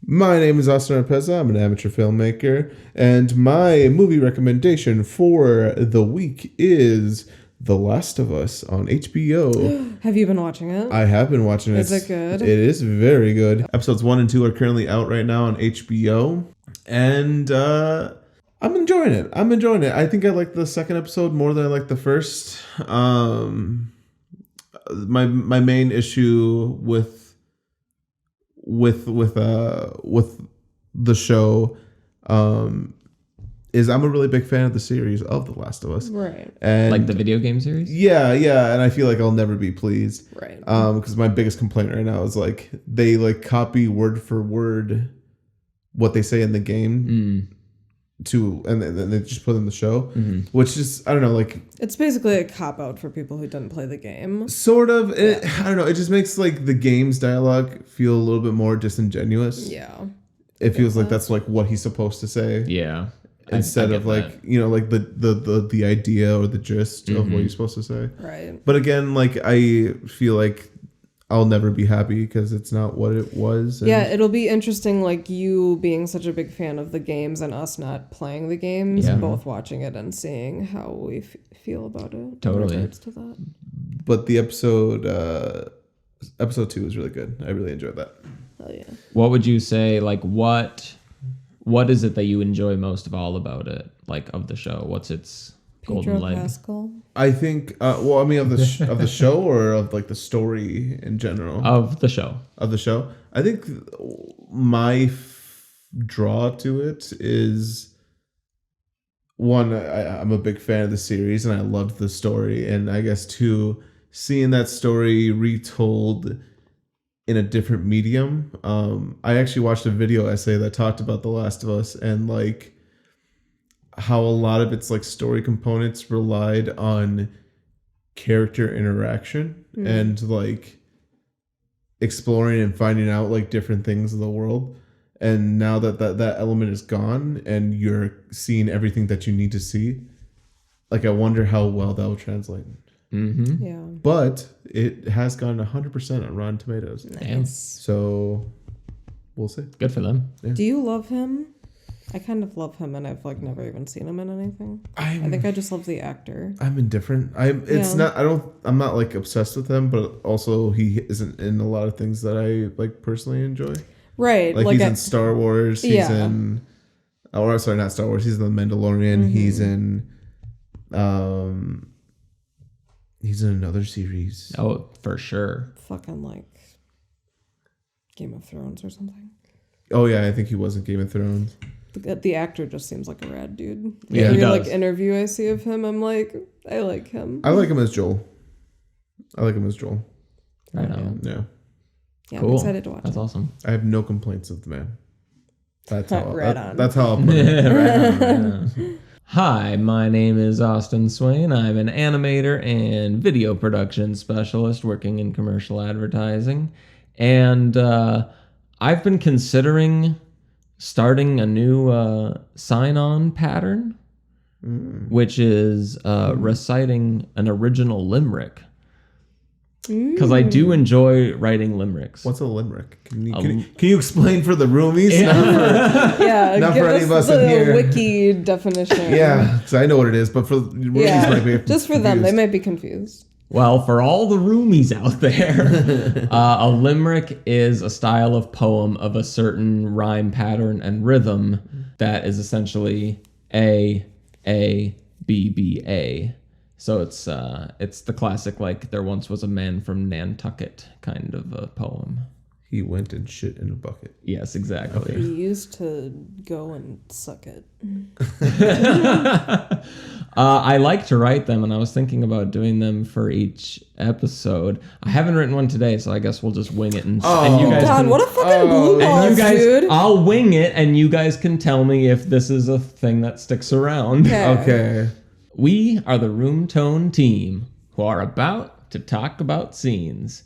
My name is Austin Arpeza. I'm an amateur filmmaker, and my movie recommendation for the week is The Last of Us on HBO. Have you been watching it? I have been watching it. Is it good? It is very good. Episodes 1 and 2 are currently out right now on HBO, and I'm enjoying it. I think I like the second episode more than I like the first. My main issue with the show is I'm a really big fan of the series of The Last of Us. Right. And like the video game series? Yeah, and I feel like I'll never be pleased. Right. Because my biggest complaint right now is like they like copy word for word what they say in the game and they just put in the show, which is, I don't know, like it's basically a cop out for people who didn't play the game. Sort of. I don't know. It just makes like the game's dialogue feel a little bit more disingenuous. Yeah. It feels like that's like what he's supposed to say. Yeah. Instead I of like that. you know like the idea or the gist of what you're supposed to say. Right. But again, like I feel like I'll never be happy because it's not what it was. Yeah, it'll be interesting, like you being such a big fan of the games and us not playing the games, both watching it and seeing how we feel about it. Totally. In regards to that. But the episode 2 was really good. I really enjoyed that. Hell yeah. What would you say, like, what is it that you enjoy most of all about it, like, of the show? What's its golden leg? Pascal? I think, well, I mean, of the show or of like the story in general? Of the show. Of the show. I think my draw to it is, one, I'm a big fan of the series and I loved the story. And I guess, two, seeing that story retold in a different medium. I actually watched a video essay that talked about The Last of Us and like how a lot of its like story components relied on character interaction and like exploring and finding out like different things in the world. And now that element is gone and you're seeing everything that you need to see, like I wonder how well that will translate. Mm-hmm. Yeah. But it has gotten 100% on Rotten Tomatoes. Nice. So we'll see. Good for them. Yeah. Do you love him? I kind of love him, and I've like never even seen him in anything. I think I just love the actor. I'm indifferent. I'm not like obsessed with him, but also he isn't in a lot of things that I like personally enjoy. Right. Like he's in Star Wars. He's in not Star Wars. He's in The Mandalorian. He's in another series. Oh, for sure. Fucking like Game of Thrones or something. Oh yeah, I think he was in Game of Thrones. The actor just seems like a rad dude. Yeah, Every he does. like interview I see of him, I'm like, I like him. I like him as Joel. Right on. Yeah. Yeah, Cool. I'm excited to watch That's it. awesome. I have no complaints of the man. That's how On. that's how I'll put it. Right on. Hi, my name is Austin Swain. I'm an animator and video production specialist working in commercial advertising. And I've been considering starting a new sign-on pattern, which is reciting an original limerick. Because I do enjoy writing limericks. What's a limerick? Can you explain for the roomies? Yeah, Not give for any us of us the in here. wiki definition. Yeah, because I know what it is, but for the roomies might be just for them, they confused. might be confused. Well, for all the roomies out there, a limerick is a style of poem of a certain rhyme pattern and rhythm that is essentially A, B, B, A. So it's the classic, like, there once was a man from Nantucket kind of a poem. He went and shit in a bucket. Yes, exactly. He used to go and suck it. I like to write them, and I was thinking about doing them for each episode. I haven't written one today, so I guess we'll just wing it. And you guys God, what a fucking blue balls, and you guys, dude. I'll wing it, and you guys can tell me if this is a thing that sticks around. Okay. We are the Room Tone team, who are about to talk about scenes.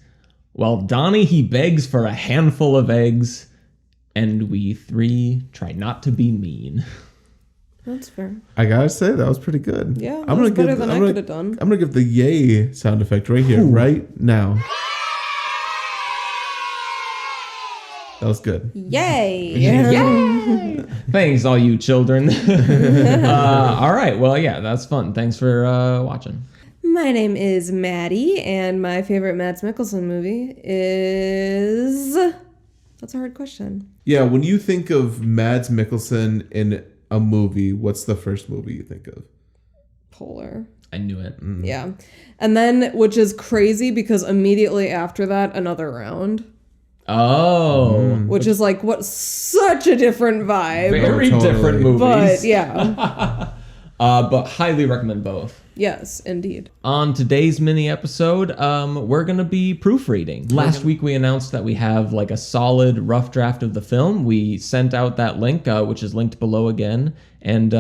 While Donnie, he begs for a handful of eggs, and we three try not to be mean. That's fair. I gotta say that was pretty good. Yeah, that was better than I could have done. I'm gonna give the yay sound effect right here, right now. That was good. Yay! Yay! Thanks, all you children. All right. Well, yeah, that's fun. Thanks for watching. My name is Maddie, and my favorite Mads Mikkelsen movie is... That's a hard question. Yeah, when you think of Mads Mikkelsen in a movie, what's the first movie you think of? Polar. I knew it. Yeah. And then, which is crazy because immediately after that, Another Round. Oh. Which is like, what, such a different vibe. Very totally. different movies. But, yeah. But highly recommend both. Yes, indeed. On today's mini episode, we're going to be proofreading. Last week we announced that we have like a solid rough draft of the film. We sent out that link, which is linked below again. And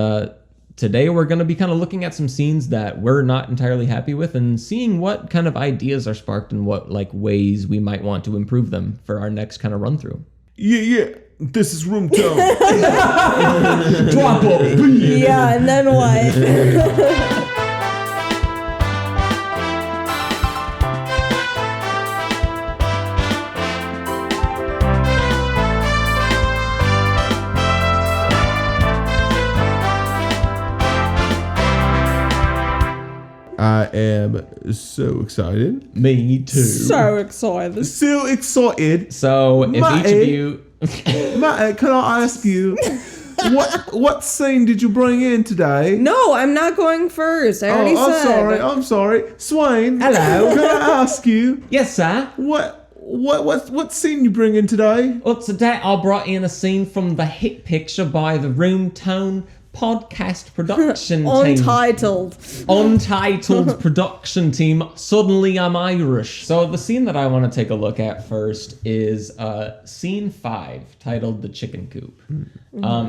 today we're going to be kind of looking at some scenes that we're not entirely happy with and seeing what kind of ideas are sparked and what like ways we might want to improve them for our next kind of run through. Yeah. This is room tone. Drop a beat. Yeah, and then what? I am so excited. Me too. So excited. So excited. So if each Matty. of you... Matt, can I ask you, what scene did you bring in today? No, I'm not going first. I already said. I'm sorry. Swain. Hello. Can I ask you, Yes, sir. what scene you bring in today? Well, today I brought in a scene from the hit picture by the Room Tone podcast production team. Untitled production team. Suddenly I'm Irish. So the scene that I want to take a look at first is scene 5, titled The Chicken Coop.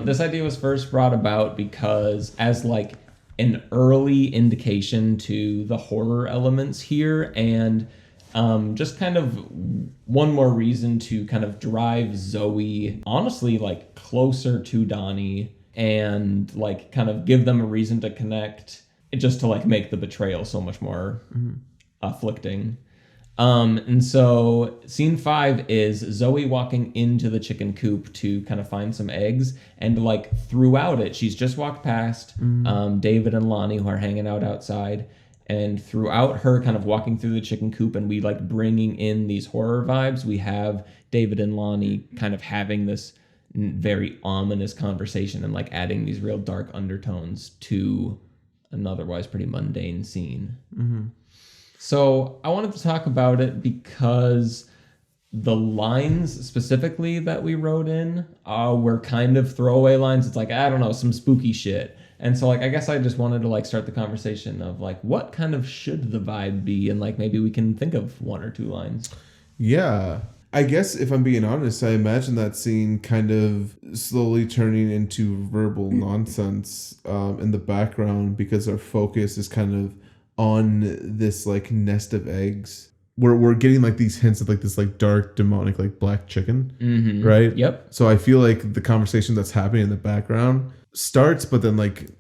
This idea was first brought about because as like an early indication to the horror elements here, and just kind of one more reason to kind of drive Zoe honestly like closer to Donnie and like kind of give them a reason to connect, just to like make the betrayal so much more afflicting. And so scene 5 is Zoe walking into the chicken coop to kind of find some eggs, and like throughout it she's just walked past David and Lonnie, who are hanging out outside, and throughout her kind of walking through the chicken coop and we like bringing in these horror vibes, we have David and Lonnie kind of having this very ominous conversation and like adding these real dark undertones to an otherwise pretty mundane scene. So I wanted to talk about it because the lines specifically that we wrote in were kind of throwaway lines. It's like, I don't know, some spooky shit. And so like I guess I just wanted to like start the conversation of like what kind of should the vibe be, and like maybe we can think of 1 or 2 lines. Yeah. I guess if I'm being honest, I imagine that scene kind of slowly turning into verbal nonsense in the background, because our focus is kind of on this like nest of eggs. We're getting like these hints of like this like dark demonic like black chicken, right? Yep. So I feel like the conversation that's happening in the background starts, but then like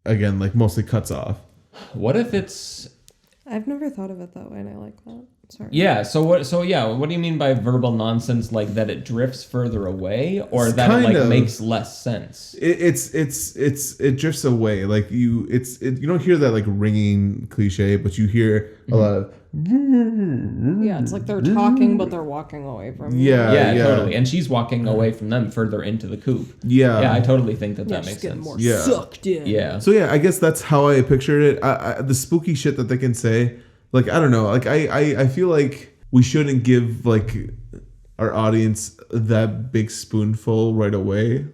again like mostly cuts off. What if it's... I've never thought of it that way, and I like that. Sorry. Yeah, what do you mean by verbal nonsense? Like that it drifts further away, or It's that it like kind of- makes less sense? It drifts away. Like you don't hear that like ringing cliche, but you hear a lot of Yeah, it's like they're talking, but they're walking away from you. yeah, Totally. And she's walking away from them further into the coop. yeah. I totally think that Yeah, that just makes getting sense. more Yeah. sucked in. Yeah. So yeah, I guess that's how I pictured it. The spooky shit that they can say, like I don't know, like I feel like we shouldn't give like our audience that big spoonful right away.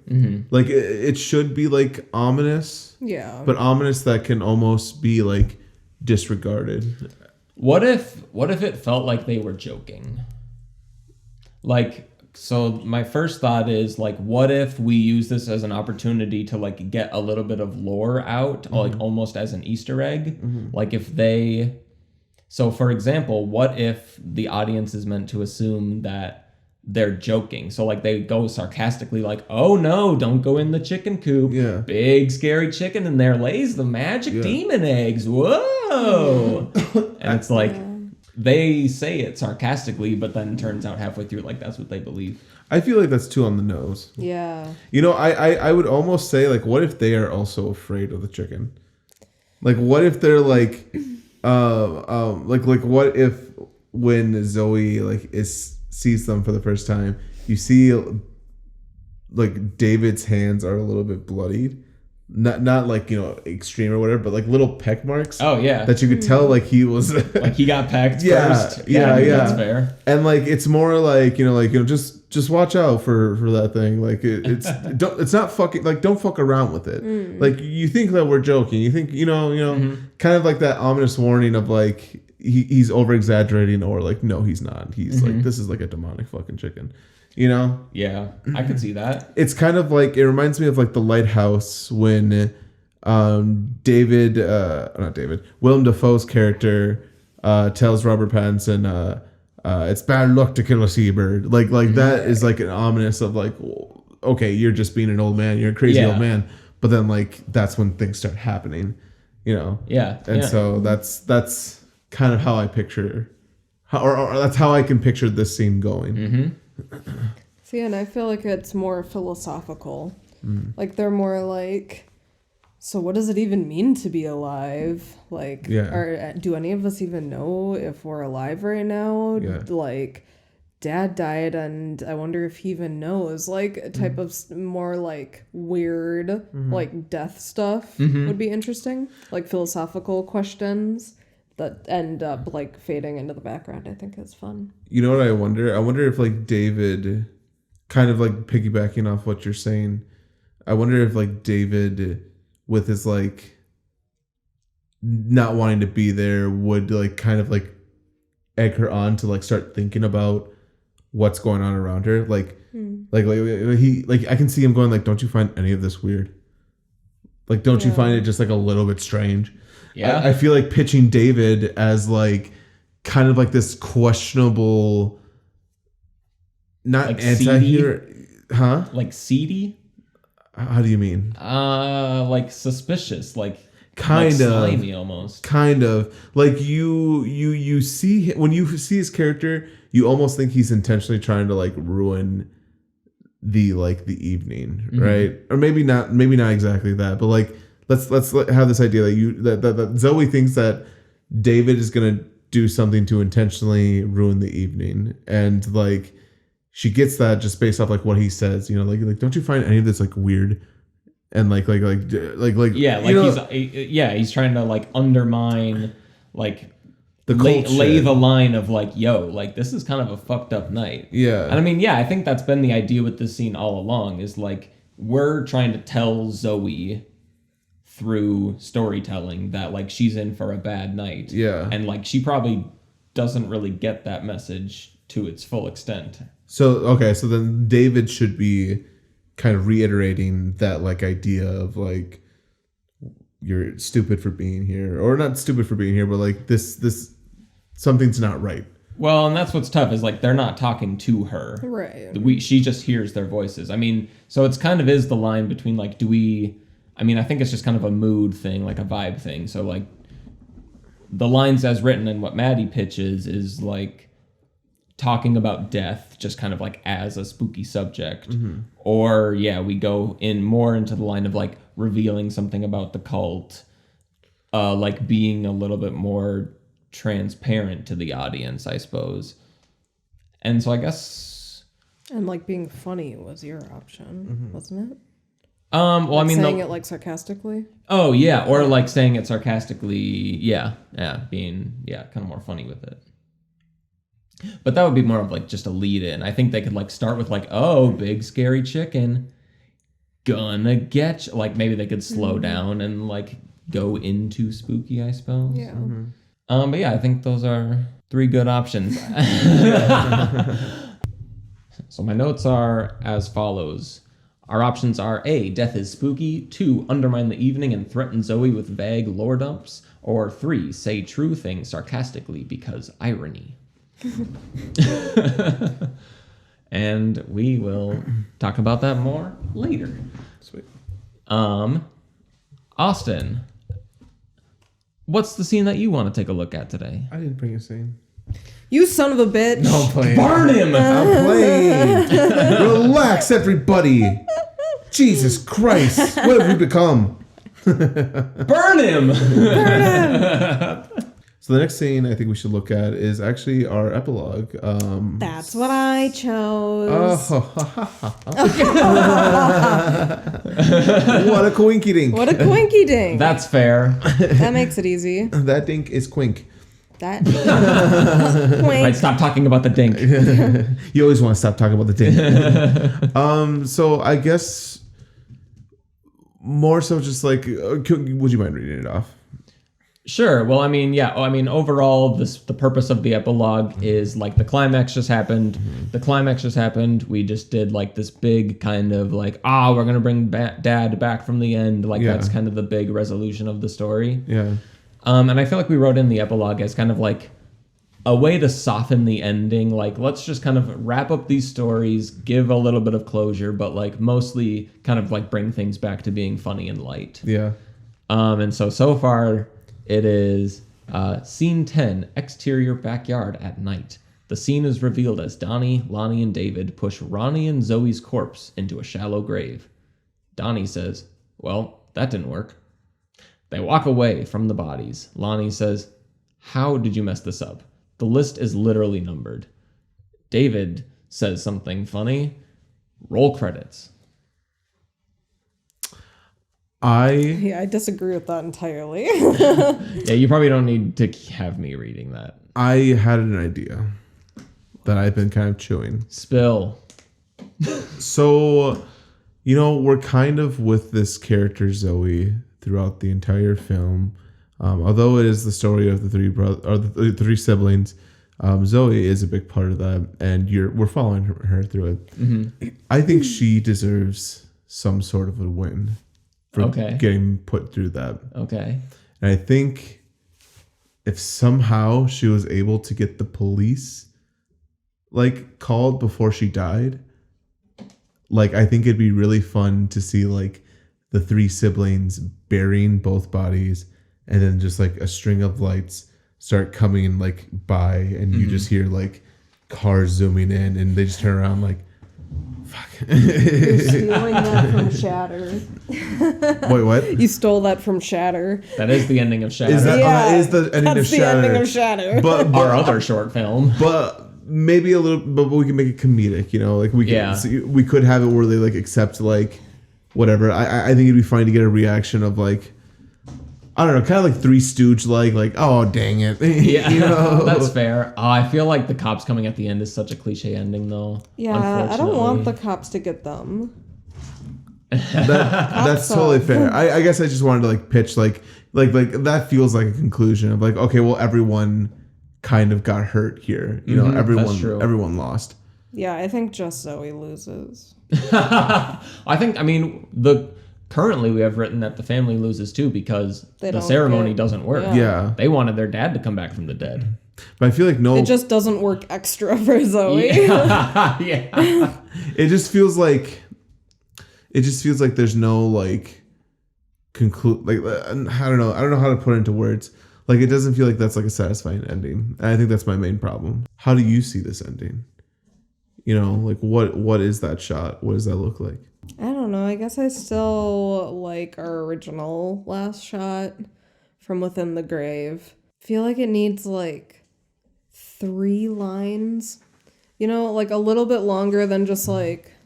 Like it should be like ominous, Yeah. but ominous that can almost be like disregarded. What if it felt like they were joking? Like, so my first thought is like, what if we use this as an opportunity to like get a little bit of lore out, like almost as an Easter egg? Like if they... So for example, what if the audience is meant to assume that they're joking? So like they go sarcastically like, oh no, don't go in the chicken coop. Yeah. Big scary chicken in there lays the magic demon eggs. Whoa. And it's like, they say it sarcastically, but then turns out halfway through like that's what they believe. I feel like that's too on the nose. Yeah. You know, I would almost say, like, what if they are also afraid of the chicken? Like, what if they're like, what if when Zoe sees them for the first time, you see like David's hands are a little bit bloodied. Not like, you know, extreme or whatever, but like little peck marks. Oh yeah, that you could tell like he was like he got pecked yeah, first. Yeah, that's fair. And like it's more like, you know, just watch out for that thing. Like it's not fucking, like, don't fuck around with it. Like, you think that we're joking. You think, you know, kind of like that ominous warning of like he's over exaggerating, or like, no, he's not. He's like, this is like a demonic fucking chicken. You know? Yeah, I could see that. It's kind of like, it reminds me of like The Lighthouse when Willem Dafoe's character tells Robert Pattinson, it's bad luck to kill a seabird. Like that is like an ominous of like, okay, you're just being an old man. You're a crazy old man. But then like, that's when things start happening, you know? Yeah. And so that's kind of how I picture, or that's how I can picture this scene going. See, and I feel like it's more philosophical. Like, they're more like, so what does it even mean to be alive? Like, or do any of us even know if we're alive right now? Like, Dad died, and I wonder if he even knows. Like, a type of more like weird, like death stuff would be interesting. Like philosophical questions that end up like fading into the background, I think is fun. You know what I wonder? I wonder if like David, kind of like piggybacking off what you're saying, I wonder if like David, with his like not wanting to be there, would like kind of like egg her on to like start thinking about what's going on around her. Like he, like, I can see him going like, don't you find any of this weird? Like, don't you find it just like a little bit strange? Yeah, I feel like pitching David as like kind of like this questionable, not like anti-hero, huh? Like seedy? How do you mean? Like suspicious, like kind of slimy almost. Kind of like you see, when you see his character, you almost think he's intentionally trying to like ruin the evening, right? Or maybe not exactly that, but like. Let's have this idea that Zoe thinks that David is gonna do something to intentionally ruin the evening, and like she gets that just based off like what he says, you know, like don't you find any of this like weird, and like yeah, like he's trying to like undermine like the lay the line of like, yo, like this is kind of a fucked up night. Yeah, and I mean, yeah, I think that's been the idea with this scene all along, is like we're trying to tell Zoe through storytelling that like she's in for a bad night. Yeah. And like she probably doesn't really get that message to its full extent. So then David should be kind of reiterating that like idea of like, you're stupid for being here, or not stupid for being here, but like this something's not right. Well, and that's what's tough, is like they're not talking to her. Right. She just hears their voices. I mean, so it's kind of is the line between like, I think it's just kind of a mood thing, like a vibe thing. So like the lines as written and what Maddie pitches is like talking about death, just kind of like as a spooky subject. Or we go in more into the line of like revealing something about the cult, like being a little bit more transparent to the audience, I suppose. And so I guess... And like being funny was your option, wasn't it? Well, like I mean, saying it like sarcastically. Oh yeah, or like saying it sarcastically. Yeah, being kind of more funny with it. But that would be more of like just a lead in. I think they could like start with like, oh, big scary chicken, gonna get you. Like maybe they could slow down and like go into spooky, I suppose. Yeah. But yeah, I think those are 3 good options. So my notes are as follows. Our options are A, death is spooky, 2, undermine the evening and threaten Zoe with vague lore dumps, or 3, say true things sarcastically because irony. And we will talk about that more later. Sweet. Austin, what's the scene that you want to take a look at today? I didn't bring a scene. You son of a bitch. No, I'm playing. Burn him! I'm playing. Relax, everybody. Jesus Christ. What have we become? Burn him! So the next scene I think we should look at is actually our epilogue. That's what I chose. What a coinky dink. What a coinky dink. That's fair. That makes it easy. That dink is quink. That Right, stop talking about the dink. You always want to stop talking about the dink. So I guess more so just like, would you mind reading it off? Sure. Well, I mean, yeah. I mean, overall, the purpose of the epilogue is like the climax just happened. The climax just happened. We just did like this big kind of like, we're gonna bring Dad back from the end. Like that's kind of the big resolution of the story. Yeah. And I feel like we wrote in the epilogue as kind of like a way to soften the ending. Like, let's just kind of wrap up these stories, give a little bit of closure, but like mostly kind of like bring things back to being funny and light. Yeah. And so far it is scene 10, exterior backyard at night. The scene is revealed as Donnie, Lonnie, and David push Ronnie and Zoe's corpse into a shallow grave. Donnie says, well, that didn't work. They walk away from the bodies. Lonnie says, how did you mess this up? The list is literally numbered. David says something funny. Roll credits. I disagree with that entirely. Yeah, you probably don't need to have me reading that. I had an idea that I've been kind of chewing. Spill. So, we're kind of with this character Zoe throughout the entire film. Although it is the story of the three three siblings, Zoe is a big part of that, and we're following her through it. Mm-hmm. I think she deserves some sort of a win for getting put through that. Okay. And I think if somehow she was able to get the police called before she died, I think it'd be really fun to see the three siblings burying both bodies, and then just a string of lights start coming by, and you just hear cars zooming in, and they just turn around fuck. You're stealing that from Shatter. Wait, what? You stole that from Shatter. That is the ending of Shatter. Is that is the ending of Shatter? That's the ending of Shatter. But our other short film. But maybe a little, but we can make it comedic, we can, we could have it where they accept whatever. I think it'd be fun to get a reaction of I don't know, kind of Three Stooge oh dang it. Yeah, that's fair. I feel like the cops coming at the end is such a cliche ending though. Yeah, I don't want the cops to get them. That's totally fair. I guess I just wanted to pitch like that feels like a conclusion of okay, well, everyone kind of got hurt here. Everyone lost. Yeah, I think just Zoe loses. Currently we have written that the family loses too because the ceremony doesn't work. Yeah. They wanted their dad to come back from the dead. But I feel it just doesn't work extra for Zoe. Yeah. It just feels like there's no conclude I don't know how to put it into words. It doesn't feel like that's a satisfying ending. And I think that's my main problem. How do you see this ending? What is that shot? What does that look like? I don't know. I guess I still like our original last shot from within the grave. I feel like it needs 3 lines. A little bit longer than just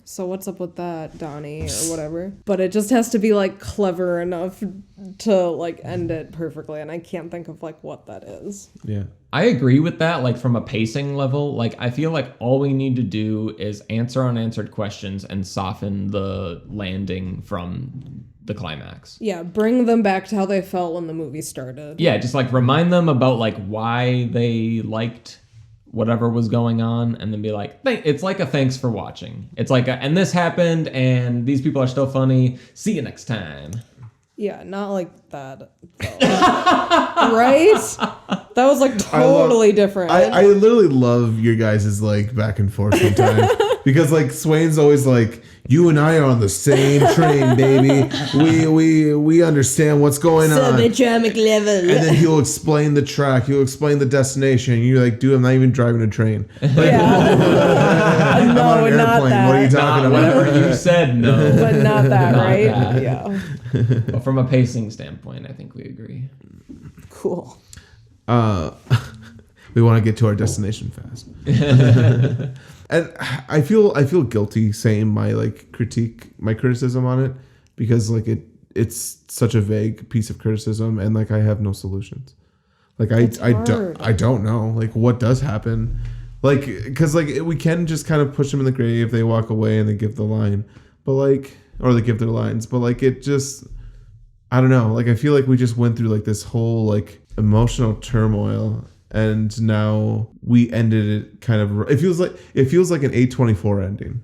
so what's up with that, Donnie, or whatever. But it just has to be clever enough to end it perfectly, and I can't think of what that is. Yeah. I agree with that, from a pacing level. I feel like all we need to do is answer unanswered questions and soften the landing from the climax. Yeah, bring them back to how they felt when the movie started. Yeah, just remind them about why they liked whatever was going on, and then be it's a thanks for watching. It's and this happened, and these people are still funny. See you next time. Yeah, not like that. Right? That was totally different. I literally love your guys' back and forth sometimes. Because Swain's always You and I are on the same train, baby. We understand what's going on. Subatomic level. And then he'll explain the track. He'll explain the destination. And you're like, dude, I'm not even driving a train. Like, I'm No, on an not airplane. that. What are you talking about? Whatever you said, no. But not that, Not right? that. Yeah. But from a pacing standpoint, I think we agree. Cool. We want to get to our destination fast. And I feel guilty saying my criticism on it, because like it's such a vague piece of criticism, and like I have no solutions. Like I don't know like what does happen, like because like we can just kind of push them in the grave, they walk away and they give the line, but like, or they give their lines, but like it just, I don't know, like I feel like we just went through like this whole like emotional turmoil, and now we ended it kind of. It feels like an A24 ending.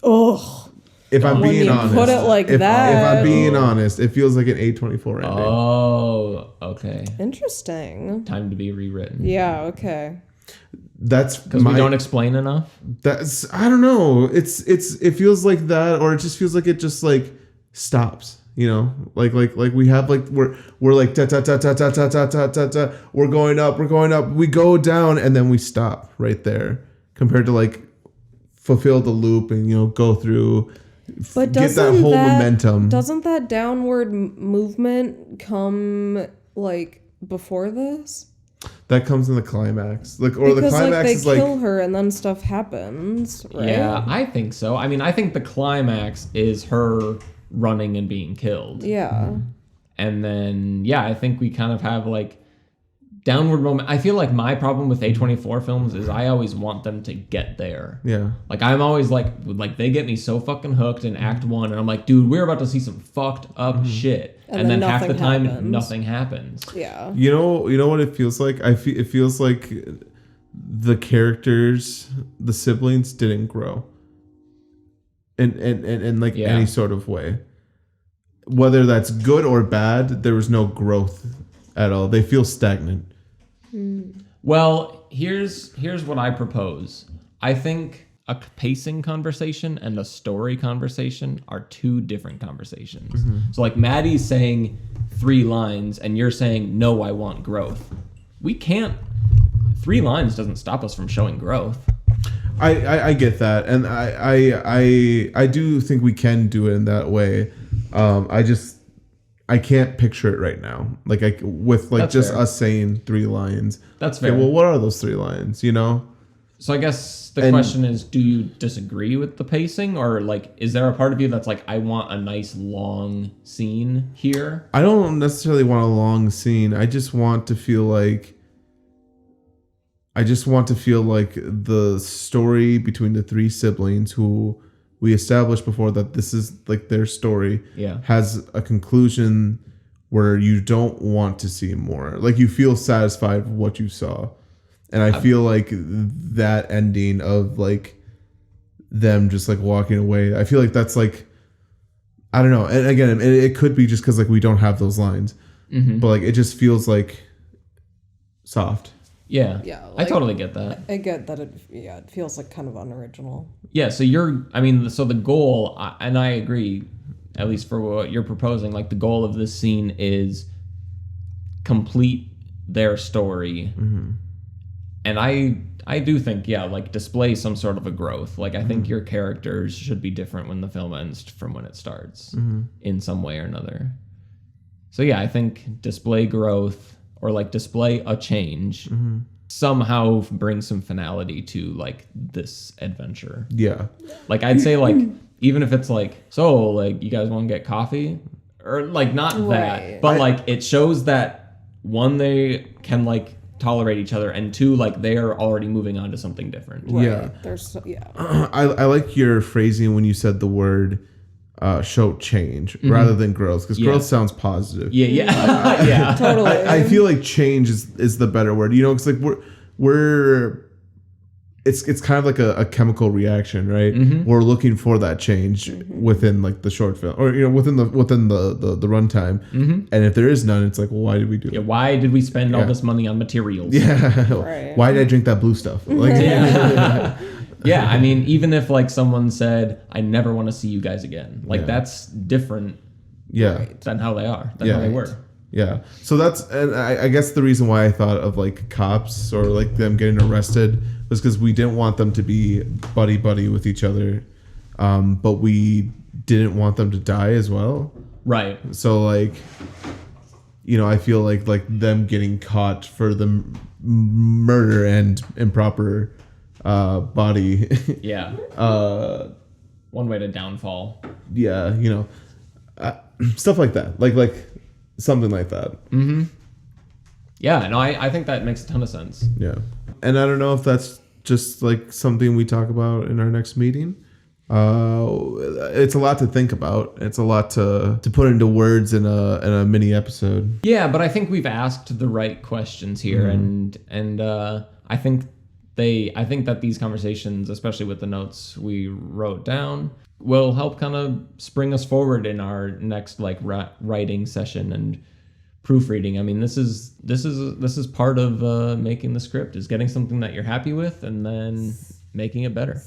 Oh, if I'm when being you honest, put it like if that. I'm being honest, it feels like an A24 ending. Oh, okay. Interesting. Time to be rewritten. Yeah. Okay. That's because we don't explain enough. That's, I don't know. It feels like that, or it just feels like it just like stops. You know, like we have like we're like ta ta ta ta ta ta ta ta ta ta. We're going up. We go down, and then we stop right there. Compared to like fulfill the loop and go through, but get that whole momentum. Doesn't that downward movement come like before this? That comes in the climax, or because, the climax they is like kill her and then stuff happens, right? Yeah, I think so. I mean, I think the climax is her running and being killed. Yeah. And then, I think we kind of have like downward moment. I feel like my problem with A24 films is I always want them to get there. Yeah. Like I'm always like they get me so fucking hooked in Act 1, and I'm like, dude, we're about to see some fucked up shit. And then half the time nothing happens. Yeah. You know what it feels like? It feels like the characters, the siblings didn't grow. In like any sort of way. Whether that's good or bad, there was no growth at all. They feel stagnant. Well, here's what I propose. I think a pacing conversation and a story conversation are two different conversations. So like Maddie's saying 3 lines and you're saying, no, I want growth. We can't. 3 lines doesn't stop us from showing growth. I get that, and I do think we can do it in that way. I can't picture it right now. Like with That's just fair. us saying 3 lines. That's fair. Okay, well, what are those 3 lines? So I guess the question is, do you disagree with the pacing, or like, is there a part of you that's like, I want a nice long scene here? I don't necessarily want a long scene. I just want to feel like the story between the 3 siblings, who we established before that this is like their story, has a conclusion where you don't want to see more. Like you feel satisfied with what you saw. And I feel like that ending of like them just like walking away, I feel like that's like, I don't know. And again, it could be just because like we don't have those lines, but like it just feels like soft. Yeah. Like, I totally get that. I get that it feels like kind of unoriginal. Yeah, so the goal, and I agree, at least for what you're proposing, like the goal of this scene is complete their story. And I do think, like display some sort of a growth. Like I think your characters should be different when the film ends from when it starts in some way or another. So yeah, I think display growth, or like display a change, somehow bring some finality to like this adventure. Yeah. Like I'd say like, even if it's like, so like you guys want to get coffee, or like not that, but like it shows that 1, they can like tolerate each other, and 2, like they are already moving on to something different. Right. I like your phrasing when you said the word show change rather than growth, because growth sounds positive. Yeah. Totally. I feel like change is the better word. It's like it's kind of like a chemical reaction, right? We're looking for that change within like the short film, or within the runtime. And if there is none, it's like, well, why did we do it? Why did we spend all this money on materials? Why did I drink that blue stuff? Like, Yeah, I mean, even if like someone said, "I never want to see you guys again," like that's different. Yeah. Than how they are. Than how they were. Yeah. So that's, and I guess the reason why I thought of like cops or like them getting arrested was because we didn't want them to be buddy with each other, but we didn't want them to die as well. Right. So like, you know, I feel like them getting caught for the murder and improper body. Yeah. One way to downfall. Yeah, you know, stuff like that. Like something like that. Mm-hmm. Yeah, no, I think that makes a ton of sense. Yeah. And I don't know if that's just like something we talk about in our next meeting. It's a lot to think about. It's a lot to put into words in a mini episode. Yeah, but I think we've asked the right questions here, and I think that these conversations, especially with the notes we wrote down, will help kind of spring us forward in our next like writing session and proofreading. I mean, this is part of making the script, is getting something that you're happy with and then making it better.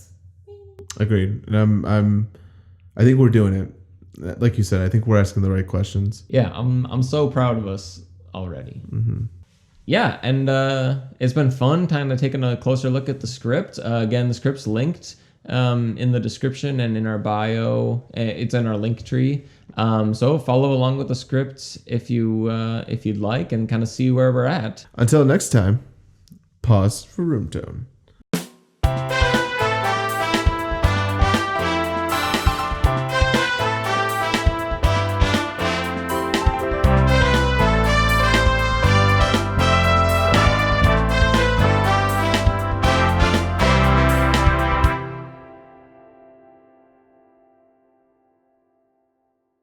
Agreed. And I think we're doing it. Like you said, I think we're asking the right questions. Yeah, I'm so proud of us already. Mm-hmm. Yeah, and it's been fun kind of taking a closer look at the script. Again, the script's linked in the description and in our bio. It's in our link tree. So follow along with the script if you'd like, and kind of see where we're at. Until next time, pause for room tone.